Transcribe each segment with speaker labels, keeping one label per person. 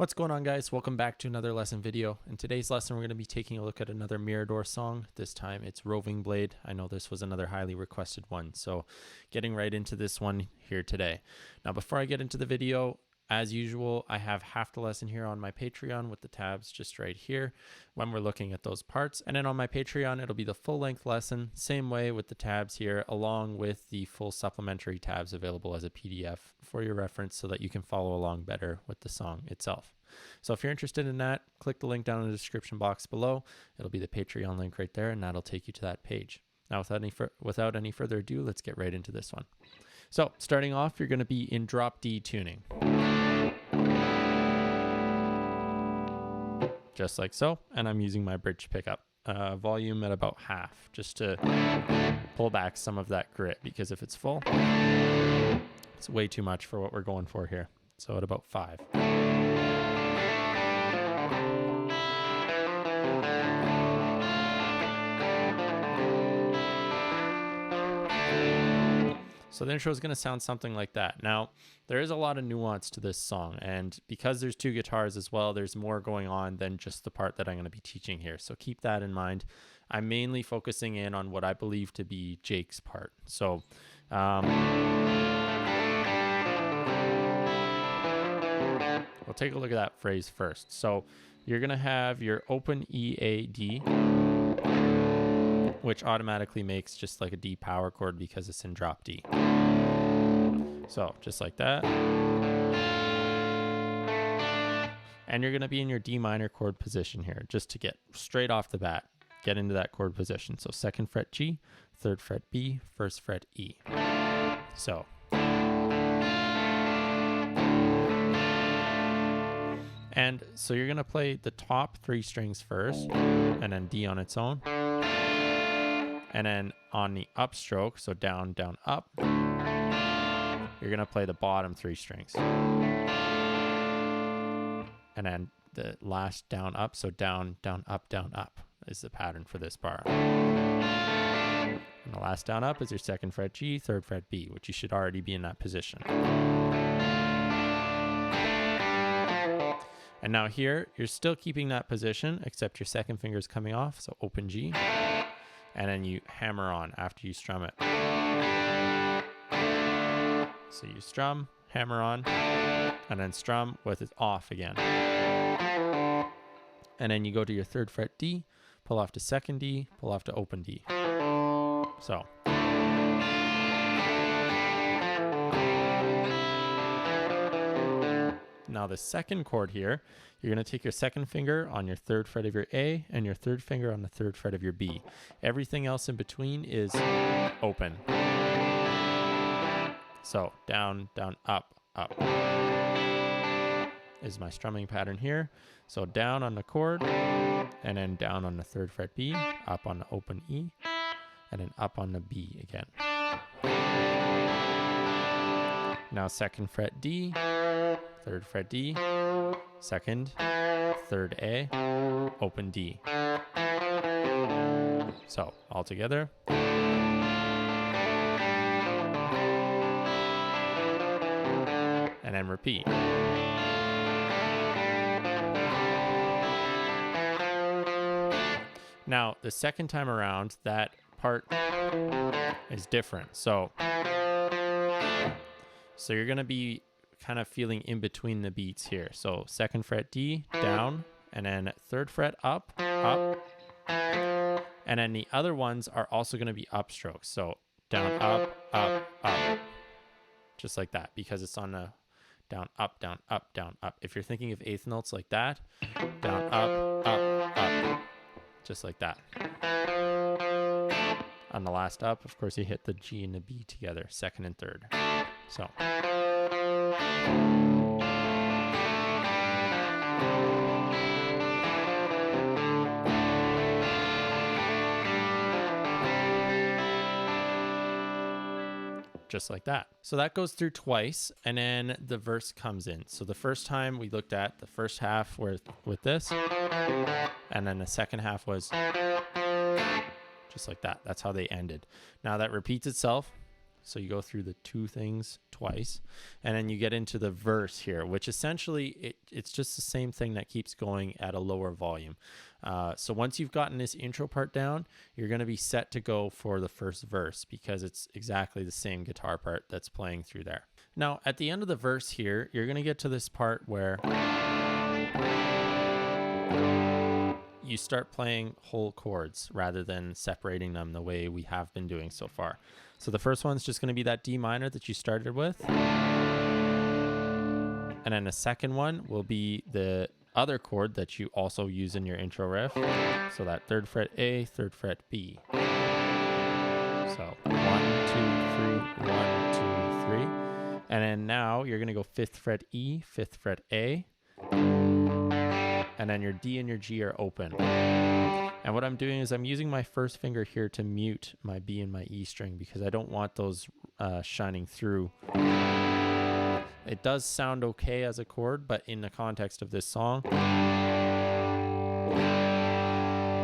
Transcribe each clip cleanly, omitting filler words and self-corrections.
Speaker 1: What's going on, guys? Welcome back to another lesson video. In today's lesson, we're going to be taking a look at another Mirador song. This time it's Roving Blade. I know this was another highly requested one, so getting right into this one here today. Now, before I get into the video, as usual, I have half the lesson here on my Patreon with the tabs just right here when we're looking at those parts. And then on my Patreon, it'll be the full-length lesson, same way with the tabs here, along with the full supplementary tabs available as a PDF for your reference so that you can follow along better with the song itself. So if you're interested in that, click the link down in the description box below. It'll be the Patreon link right there, and that'll take you to that page. Now, without any further ado, let's get right into this one. So starting off, you're going to be in drop D tuning. Just like so, and I'm using my bridge pickup. Volume at about half, just to pull back some of that grit, because if it's full, it's way too much for what we're going for here. So at about 5. So the intro is going to sound something like that. Now, there is a lot of nuance to this song, and because there's 2 guitars as well, there's more going on than just the part that I'm going to be teaching here. So keep that in mind. I'm mainly focusing in on what I believe to be Jake's part. So we'll take a look at that phrase first. So you're going to have your open E, A, D, which automatically makes just like a D power chord because it's in drop D. So just like that. And you're going to be in your D minor chord position here, just to get straight off the bat, get into that chord position. So 2nd fret G, 3rd fret B, 1st fret E. So. And so you're going to play the top 3 strings first, and then D on its own. And then on the upstroke, so down, down, up, you're going to play the bottom 3 strings. And then the last down, up, so down, down, up is the pattern for this bar. And the last down, up is your 2nd fret G, 3rd fret B, which you should already be in that position. And now here, you're still keeping that position, except your 2nd finger is coming off, so open G. And then you hammer on after you strum it. So you strum, hammer on, and then strum with it off again. And then you go to your 3rd fret D, pull off to 2nd D, pull off to open D. So. Now the 2nd chord here, you're going to take your 2nd finger on your 3rd fret of your A and your 3rd finger on the 3rd fret of your B. Everything else in between is open. So down, down, up, up is my strumming pattern here. So down on the chord, and then down on the 3rd fret B, up on the open E, and then up on the B again. Now 2nd fret D, 3rd fret D, 2nd, 3rd A, open D. So all together. And then repeat. Now the second time around, that part is different. So you're going to be kind of feeling in between the beats here. So 2nd fret D, down, and then 3rd fret up, up. And then the other ones are also going to be upstrokes. So down, up, up, up. Just like that, because it's on the down, up, down, up, down, up. If you're thinking of 8th notes like that, down, up, up, up. Just like that. On the last up, of course, you hit the G and the B together, 2nd and 3rd. So. Just like that. So that goes through twice, and then the verse comes in. So the first time we looked at the first half with this, and then the second half was just like that. That's how they ended. Now that repeats itself So you go through the two things twice, and then you get into the verse here, which essentially it's just the same thing that keeps going at a lower volume. So once you've gotten this intro part down, you're going to be set to go for the first verse because it's exactly the same guitar part that's playing through there. Now, at the end of the verse here, you're going to get to this part where you start playing whole chords rather than separating them the way we have been doing so far. So the first one's just going to be that D minor that you started with. And then the second one will be the other chord that you also use in your intro riff. So that 3rd fret A, 3rd fret B. So 1, 2, 3, 1, 2, 3. And then now you're going to go 5th fret E, 5th fret A. And then your D and your G are open. And what I'm doing is I'm using my first finger here to mute my B and my E string because I don't want those shining through. It does sound okay as a chord, but in the context of this song,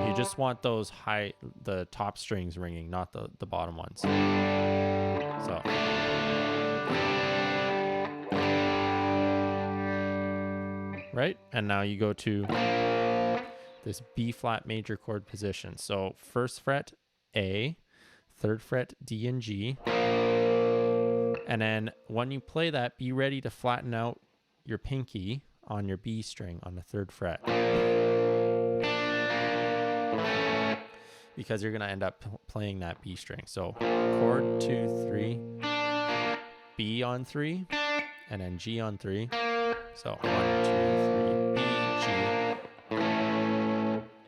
Speaker 1: you just want those the top strings ringing, not the bottom ones. So. Right? And now you go to this B flat major chord position. So 1st fret A, 3rd fret D and G. And then when you play that, be ready to flatten out your pinky on your B string on the 3rd fret. Because you're going to end up playing that B string. So chord 2, 3, B on 3, and then G on 3. So 1, 2, 3, B, G,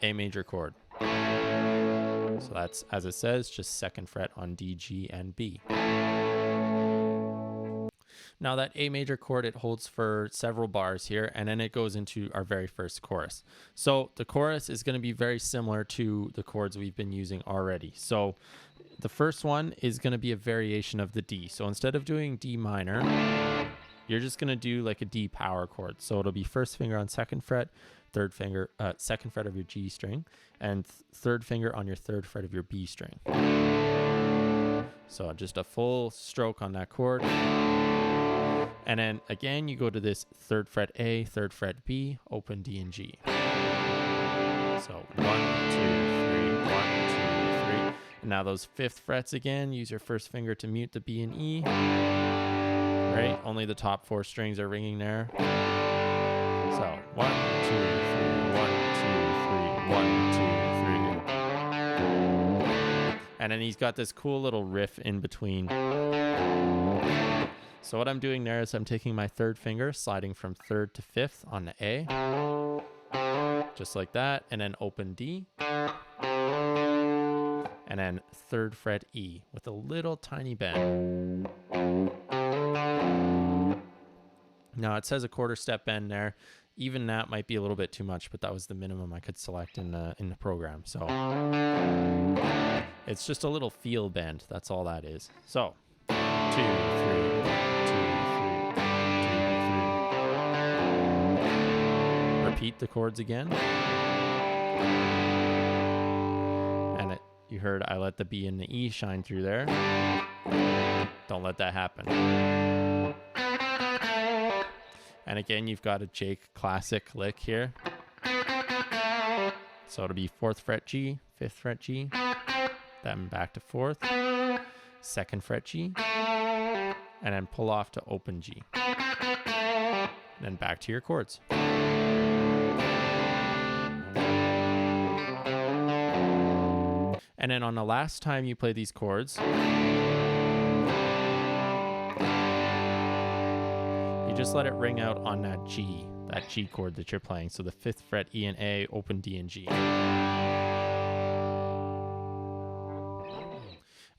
Speaker 1: A major chord. So that's, as it says, just 2nd fret on D, G, and B. Now that A major chord, it holds for several bars here, and then it goes into our very first chorus. So the chorus is going to be very similar to the chords we've been using already. So the first one is going to be a variation of the D. So instead of doing D minor, you're just going to do like a D power chord. So it'll be 1st finger on 2nd fret, 3rd finger, 2nd fret of your G string, and 3rd finger on your 3rd fret of your B string. So just a full stroke on that chord. And then again, you go to this 3rd fret A, 3rd fret B, open D and G. So 1, 2, 3, 1, 2, 3. And now those 5th frets again, use your 1st finger to mute the B and E. Right? Only the top 4 strings are ringing there. So 1, 2, 3, 1, 2, 3, 1, 2, 3. And then he's got this cool little riff in between. So what I'm doing there is I'm taking my 3rd finger, sliding from 3rd to 5th on the A. Just like that. And then open D. And then 3rd fret E with a little tiny bend. Now it says a 1/4 step bend there. Even that might be a little bit too much, but that was the minimum I could select in the program. So it's just a little feel bend. That's all that is. So 2, 3, 1, 2, 3, 2, 3. Repeat the chords again. And you heard I let the B and the E shine through there. Don't let that happen. And again, you've got a Jake classic lick here. So it'll be 4th fret G, 5th fret G, then back to 4th, 2nd fret G, and then pull off to open G. And then back to your chords. And then on the last time you play these chords, you just let it ring out on that G chord that you're playing. So the 5th fret E and A, open D and G.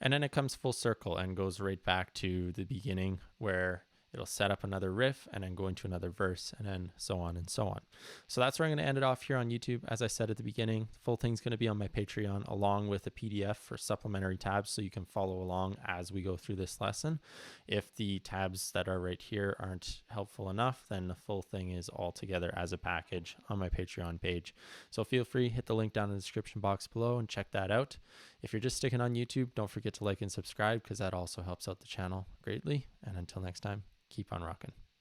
Speaker 1: And then it comes full circle and goes right back to the beginning where it'll set up another riff and then go into another verse and then so on and so on. So that's where I'm going to end it off here on YouTube. As I said at the beginning, the full thing's going to be on my Patreon along with a PDF for supplementary tabs so you can follow along as we go through this lesson. If the tabs that are right here aren't helpful enough, then the full thing is all together as a package on my Patreon page. So feel free, hit the link down in the description box below and check that out. If you're just sticking on YouTube, don't forget to like and subscribe because that also helps out the channel greatly. And until next time, keep on rocking.